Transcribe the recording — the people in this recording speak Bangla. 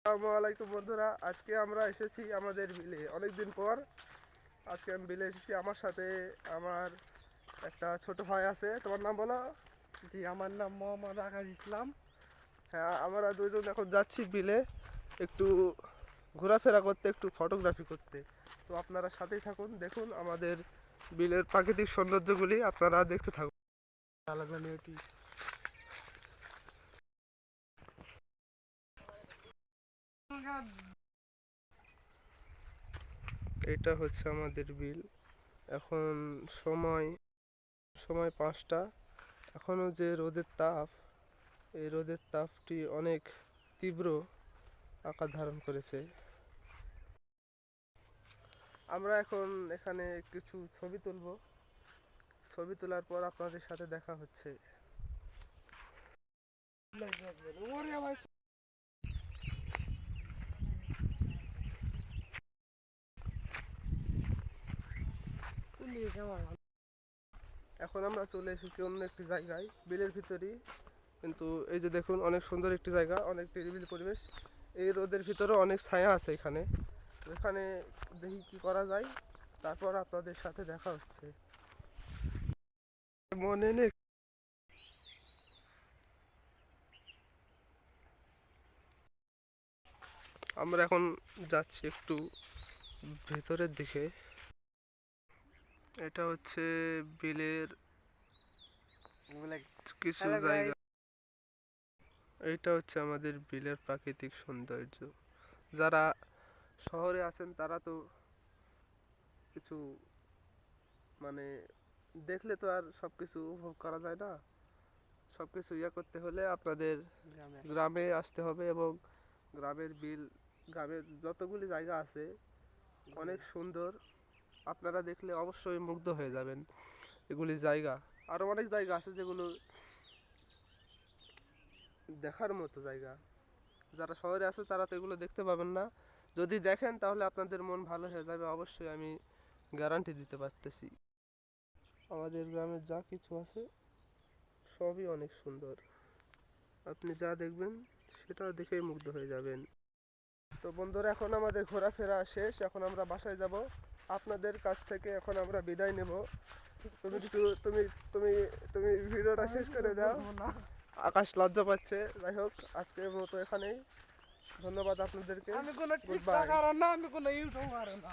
আসসালামু আলাইকুম বন্ধুরা, আজকে আমরা এসেছি আমাদের বিলে অনেকদিন পর। আজকে আমি বিলে এসেছি, আমার সাথে আমার একটা ছোট ভাই আছে। তোমার নাম বলো? জি, আমার নাম মোহাম্মদ আকাশ ইসলাম। হ্যাঁ, আমরা দুইজন এখন যাচ্ছি বিলে একটু ঘোরাফেরা করতে, একটু ফটোগ্রাফি করতে। তো আপনারা সাথেই থাকুন, দেখুন আমাদের বিলের প্রাকৃতিক সৌন্দর্যগুলি আপনারা দেখতে থাকুন। এটা হচ্ছে আমাদের বিল। এখন সময় সময় 5টা। এখনো যে রোদের তাপ, এই রোদের তাপটি অনেক তীব্র আকার ধারণ করেছে। আমরা এখন এখানে কিছু ছবি তুলব। ছবি তোলার পর আপনাদের সাথে দেখা হচ্ছে। এখন আমরা চলে এসেছি অন্য একটি জায়গায়, বিলের ভিতরেই। কিন্তু এই যে দেখুন, অনেক সুন্দর একটি জায়গা, অনেক নিরিবিলি পরিবেশ। এই রোদের ভিতরে অনেক ছায়া আছে এখানে। এখানে দেখি কি করা যায়, তারপর আপনাদের সাথে দেখা হচ্ছে। মনে নেই। আমরা এখন যাচ্ছি একটু ভেতরের দিকে। এটা হচ্ছে বিলের কিছু জায়গা। এইটা হচ্ছে আমাদের বিলের প্রাকৃতিক সৌন্দর্য। যারা শহরে আছেন তারা তো কিছু মানে দেখলে তো আর সবকিছু উপভোগ করা যায় না। সবকিছু ইয়ে করতে হলে আপনাদের গ্রামে আসতে হবে, এবং গ্রামের বিল, গ্রামের যতগুলি জায়গা আছে অনেক সুন্দর। আপনারা দেখলে অবশ্যই মুগ্ধ হয়ে যাবেন। এগুলি জায়গা, আরো অনেক জায়গা আছে যেগুলো দেখার মতো জায়গা। যারা শহরে আছে তারা তো এগুলো দেখতে পাবেন না। যদি দেখেন তাহলে আপনাদের মন ভালো হয়ে যাবে, অবশ্যই আমি গ্যারান্টি দিতে পারতেছি। আমাদের গ্রামে যা কিছু আছে সবই অনেক সুন্দর। আপনি যা দেখবেন সেটা দেখেই মুগ্ধ হয়ে যাবেন। তো বন্ধুরা, এখন আমাদের ঘোরাফেরা শেষ, এখন আমরা বাসায় যাব। আপনাদের কাছ থেকে এখন আমরা বিদায় নেব। তুমি কিছু তুমি তুমি তুমি ভিডিওটা শেষ করে দাও। আকাশ লজ্জা পাচ্ছে। যাই হোক, আজকের মতো এখানেই। ধন্যবাদ আপনাদেরকে। আমি কোনো গুড বাই। টিকটকার না, আমি কোনো ইউটিউবার না।